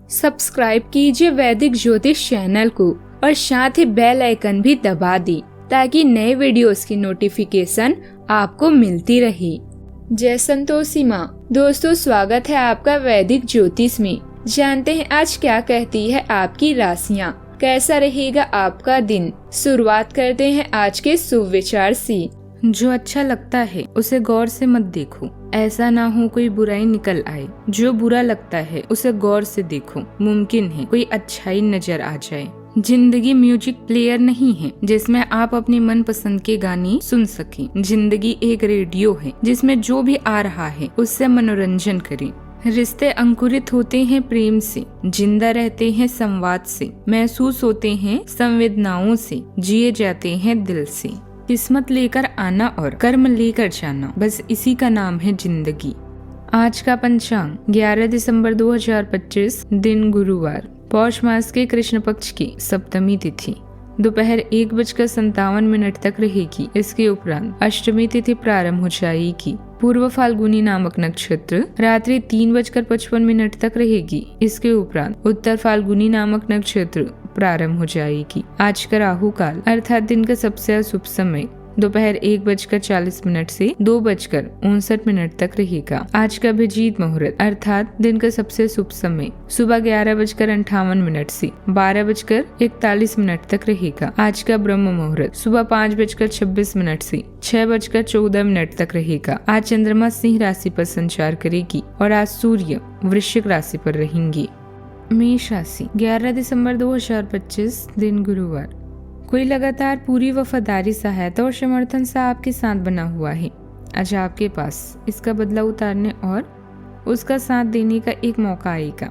Subscribe कीजिए वैदिक ज्योतिष चैनल को और साथ ही बेल आइकन भी दबा दी ताकि नए वीडियोस की नोटिफिकेशन आपको मिलती रहे। जय संतोषी माँ। दोस्तों, स्वागत है आपका वैदिक ज्योतिष में। जानते हैं आज क्या कहती है आपकी राशियाँ, कैसा रहेगा आपका दिन। शुरुआत करते हैं आज के शुभ विचार से। जो अच्छा लगता है उसे गौर से मत देखो, ऐसा ना हो कोई बुराई निकल आए। जो बुरा लगता है उसे गौर से देखो, मुमकिन है कोई अच्छाई नजर आ जाए। जिंदगी म्यूजिक प्लेयर नहीं है जिसमें आप अपनी मनपसंद के गाने सुन सकें। जिंदगी एक रेडियो है जिसमें जो भी आ रहा है उससे मनोरंजन करें। रिश्ते अंकुरित होते हैं प्रेम से, जिंदा रहते हैं संवाद से, महसूस होते हैं संवेदनाओं से, जिए जाते हैं दिल से। किस्मत लेकर आना और कर्म लेकर जाना, बस इसी का नाम है जिंदगी। आज का पंचांग 11 दिसंबर 2025, दिन गुरुवार, पौष मास के कृष्ण पक्ष की सप्तमी तिथि दोपहर 1:57 तक रहेगी। इसके उपरांत अष्टमी तिथि प्रारंभ हो जाएगी। पूर्व फाल्गुनी नामक नक्षत्र रात्रि 3:55 तक रहेगी। इसके उपरांत उत्तर फाल्गुनी नामक नक्षत्र प्रारंभ हो जाएगी। आज का राहु काल अर्थात दिन का सबसे अशुभ समय दोपहर 1:40 से 2:59 तक रहेगा। आज का अभिजीत मुहूर्त अर्थात दिन का सबसे शुभ समय सुबह 11:58 से 12:41 तक रहेगा। आज का ब्रह्म मुहूर्त सुबह 5:26 से 6:14 तक रहेगा। आज चंद्रमा सिंह राशि पर संचार करेगी और आज सूर्य वृश्चिक राशि पर रहेंगी। मेष राशि 11 दिसंबर 2025, दिन गुरुवार। कोई लगातार पूरी वफादारी, सहायता और समर्थन से आपके साथ बना हुआ है। आज आपके पास इसका बदला उतारने और उसका साथ देने का एक मौका आएगा।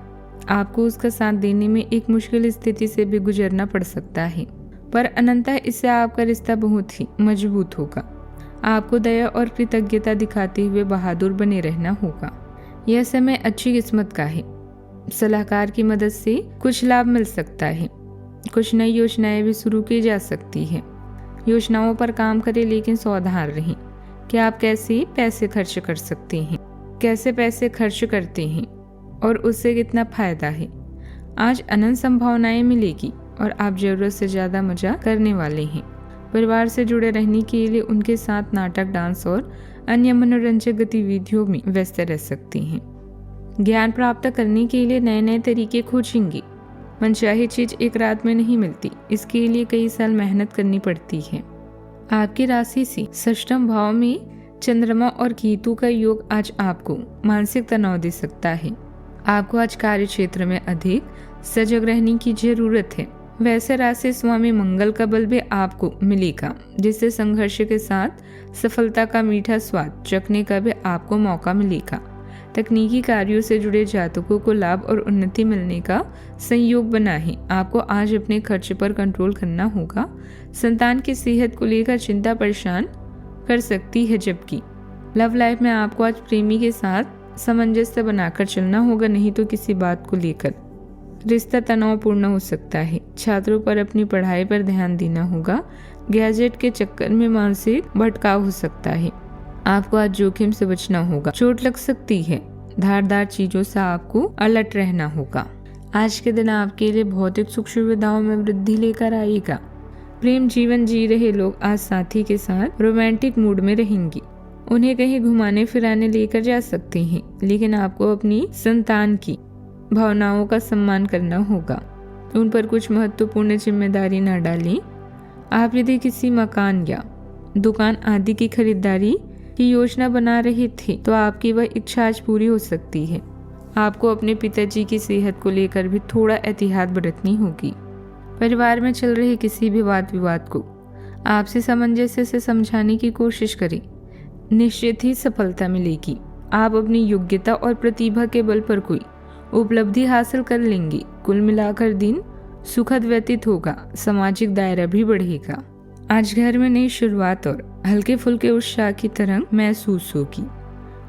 आपको उसका साथ देने में एक मुश्किल स्थिति से भी गुजरना पड़ सकता है, पर अनंतः इससे आपका रिश्ता बहुत ही मजबूत होगा। आपको दया और कृतज्ञता दिखाते हुए बहादुर बने रहना होगा। यह समय अच्छी किस्मत का है। सलाहकार की मदद से कुछ लाभ मिल सकता है। कुछ नई योजनाएं भी शुरू की जा सकती है। योजनाओं पर काम करें लेकिन सावधान रहें कि आप कैसे पैसे खर्च कर सकते हैं, कैसे पैसे खर्च करते हैं और उससे कितना फायदा है। आज अनंत संभावनाएं मिलेगी और आप जरूरत से ज्यादा मजा करने वाले हैं। परिवार से जुड़े रहने के लिए उनके साथ नाटक, डांस और अन्य मनोरंजक गतिविधियों में व्यस्त रह सकते हैं। ज्ञान प्राप्त करने के लिए नए नए तरीके खोजेंगे। मनचाही चीज एक रात में नहीं मिलती, इसके लिए कई साल मेहनत करनी पड़ती है। आपकी राशि से षष्ठम भाव में चंद्रमा और केतु का योग आज आपको मानसिक तनाव दे सकता है। आपको आज कार्य क्षेत्र में अधिक सजग रहने की जरूरत है। वैसे राशि स्वामी मंगल का बल भी आपको मिलेगा, जिससे संघर्ष के साथ सफलता का मीठा स्वाद चखने का भी आपको मौका मिलेगा। तकनीकी कार्यों से जुड़े जातकों को लाभ और उन्नति मिलने का संयोग बना है। आपको आज अपने खर्च पर कंट्रोल करना होगा। संतान की सेहत को लेकर चिंता परेशान कर सकती है, जबकि लव लाइफ में आपको आज प्रेमी के साथ सामंजस्य बनाकर चलना होगा, नहीं तो किसी बात को लेकर रिश्ता तनावपूर्ण हो सकता है। छात्रों पर अपनी पढ़ाई पर ध्यान देना होगा। गैजेट के चक्कर में मानसिक भटकाव हो सकता है। आपको आज जोखिम से बचना होगा, चोट लग सकती है। धारदार चीजों से आपको अलर्ट रहना होगा। आज के दिन आपके लिए भौतिक सुख सुविधाओं में वृद्धि लेकर आएगा। प्रेम जीवन जी रहे लोग आज साथी के साथ रोमांटिक मूड में रहेंगे। उन्हें कहीं घुमाने फिराने लेकर जा सकते हैं, लेकिन आपको अपनी संतान की भावनाओं का सम्मान करना होगा। उन पर कुछ महत्वपूर्ण जिम्मेदारी न डालें। आप यदि किसी मकान या दुकान आदि की खरीदारी की योजना बना रहे थे तो आपकी वह इच्छा आज पूरी हो सकती है। आपको अपने पिताजी की सेहत को लेकर भी थोड़ा एहतियात बरतनी होगी। परिवार में चल रहे किसी भी वाद विवाद को आपसी सामंजस्य से समझाने की कोशिश करें। निश्चित ही सफलता मिलेगी। आप अपनी योग्यता और प्रतिभा के बल पर कोई उपलब्धि हासिल कर लेंगे। कुल मिलाकर दिन सुखद व्यतीत होगा। सामाजिक दायरा भी बढ़ेगा। आज घर में नई शुरुआत और हल्के फुल्के उत्साह की तरंग महसूस होगी।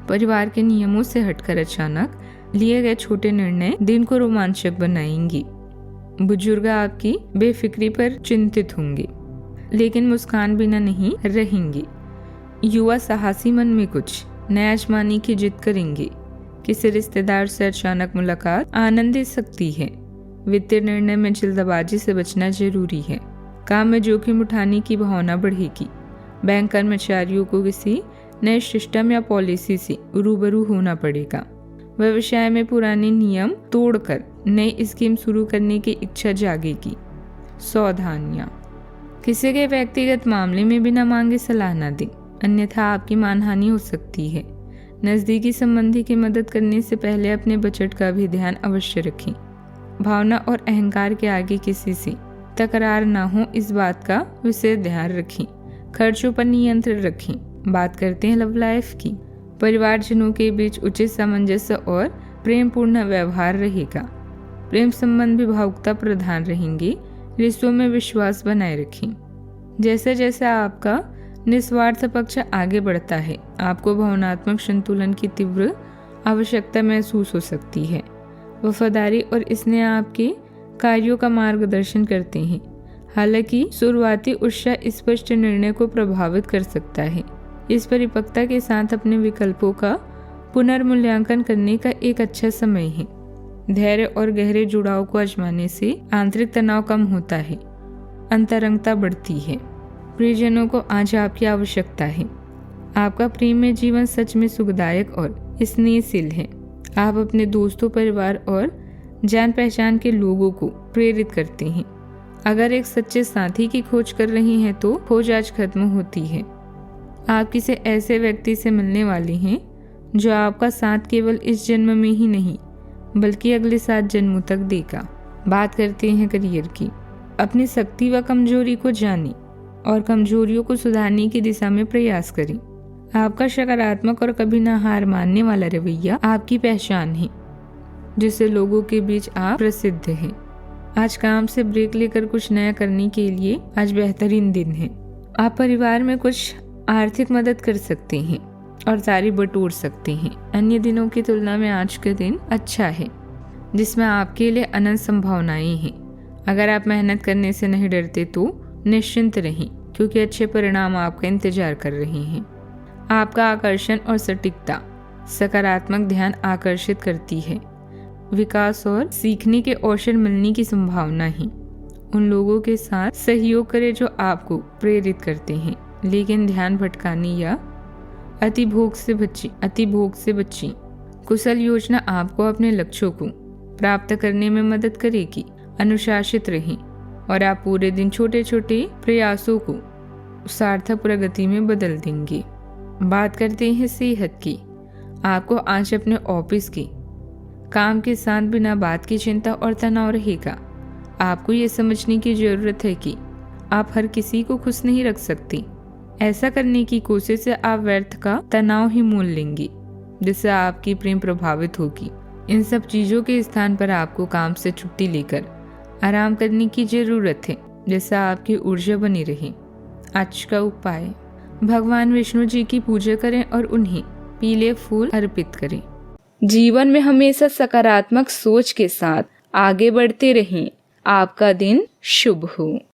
परिवार के नियमों से हटकर अचानक लिए गए छोटे निर्णय दिन को रोमांचक बनाएंगे। बुजुर्ग आपकी बेफिक्री पर चिंतित होंगे, लेकिन मुस्कान बिना नहीं रहेंगे। युवा साहसी मन में कुछ नया आजमाने की जिद करेंगे। किसी रिश्तेदार से अचानक मुलाकात आनंद दे सकती है। वित्तीय निर्णय में जल्दबाजी से बचना जरूरी है। काम में जोखिम उठाने की भावना बढ़ेगी। बैंक कर्मचारियों को किसी नए सिस्टम या पॉलिसी से रूबरू होना पड़ेगा। व्यवसाय में पुराने नियम तोड़कर नई स्कीम शुरू करने की इच्छा जागेगी। सावधानियां, किसी के व्यक्तिगत मामले में बिना मांगे सलाह न दें, अन्यथा आपकी मानहानि हो सकती है। नजदीकी संबंधी की मदद करने से पहले अपने बजट का भी ध्यान अवश्य रखें। भावना और अहंकार के आगे किसी से तकरार ना हो, इस बात का विशेष ध्यान रखें। खर्चों पर नियंत्रण रखें। बात करते हैं लव लाइफ की। परिवारजनों के बीच उचित सामंजस्य और प्रेमपूर्ण व्यवहार रहेगा। प्रेम संबंध भी भावुकता प्रधान रहेंगे। रिश्तों में विश्वास बनाए रखें। जैसे जैसे आपका निस्वार्थ पक्ष आगे बढ़ता है, आपको भावनात्मक संतुलन की तीव्र आवश्यकता महसूस हो सकती है। वफादारी और स्नेह आपके कार्यों का मार्गदर्शन करते हैं। हालांकि शुरुआती उत्साह स्पष्ट निर्णय को प्रभावित कर सकता है। इस परिपक्वता के साथ अपने विकल्पों का पुनर्मूल्यांकन करने का एक अच्छा समय है। धैर्य और गहरे जुड़ाव को आजमाने से आंतरिक तनाव कम होता है, अंतरंगता बढ़ती है। प्रियजनों को आज आपकी आवश्यकता है। आपका प्रेम में जीवन सच में सुखदायक और स्नेहशील है। आप अपने दोस्तों, परिवार और जान पहचान के लोगों को प्रेरित करते हैं। अगर एक सच्चे साथी की खोज कर रही हैं तो खोज आज खत्म होती है। आप किसी ऐसे व्यक्ति से मिलने वाली हैं जो आपका साथ केवल इस जन्म में ही नहीं बल्कि अगले 7 जन्मों तक देगा। बात करते हैं करियर की। अपनी शक्ति व कमजोरी को जानें और कमजोरियों को सुधारने की दिशा में प्रयास करें। आपका सकारात्मक और कभी ना हार मानने वाला रवैया आपकी पहचान है, जिससे लोगों के बीच आप प्रसिद्ध हैं। आज काम से ब्रेक लेकर कुछ नया करने के लिए आज बेहतरीन दिन है। आप परिवार में कुछ आर्थिक मदद कर सकते हैं और तारीफ बटोर सकते हैं। अन्य दिनों की तुलना में आज का दिन अच्छा है, जिसमें आपके लिए अनंत संभावनाएं हैं। अगर आप मेहनत करने से नहीं डरते तो निश्चिंत रहें, क्योंकि अच्छे परिणाम आपका इंतजार कर रहे हैं। आपका आकर्षण और सटीकता सकारात्मक ध्यान आकर्षित करती है। विकास और सीखने के अवसर मिलने की संभावना है। उन लोगों के साथ सहयोग करें जो आपको प्रेरित करते हैं, लेकिन ध्यान भटकाने या अतिभोग से बचें। कुशल योजना आपको अपने लक्ष्यों को प्राप्त करने में मदद करेगी। अनुशासित रहें और आप पूरे दिन छोटे छोटे प्रयासों को सार्थक प्रगति में बदल देंगे। बात करते हैं सेहत की। आपको आज अपने ऑफिस के काम के साथ बिना बात की चिंता और तनाव रहेगा। आपको ये समझने की जरूरत है कि आप हर किसी को खुश नहीं रख सकते। ऐसा करने की कोशिश से आप व्यर्थ का तनाव ही मोल लेंगे, जिससे आपकी प्रेम प्रभावित होगी। इन सब चीजों के स्थान पर आपको काम से छुट्टी लेकर आराम करने की जरूरत है, जिससे आपकी ऊर्जा बनी रहे। आज का उपाय, भगवान विष्णु जी की पूजा करें और उन्हें पीले फूल अर्पित करें। जीवन में हमेशा सकारात्मक सोच के साथ आगे बढ़ते रहें। आपका दिन शुभ हो।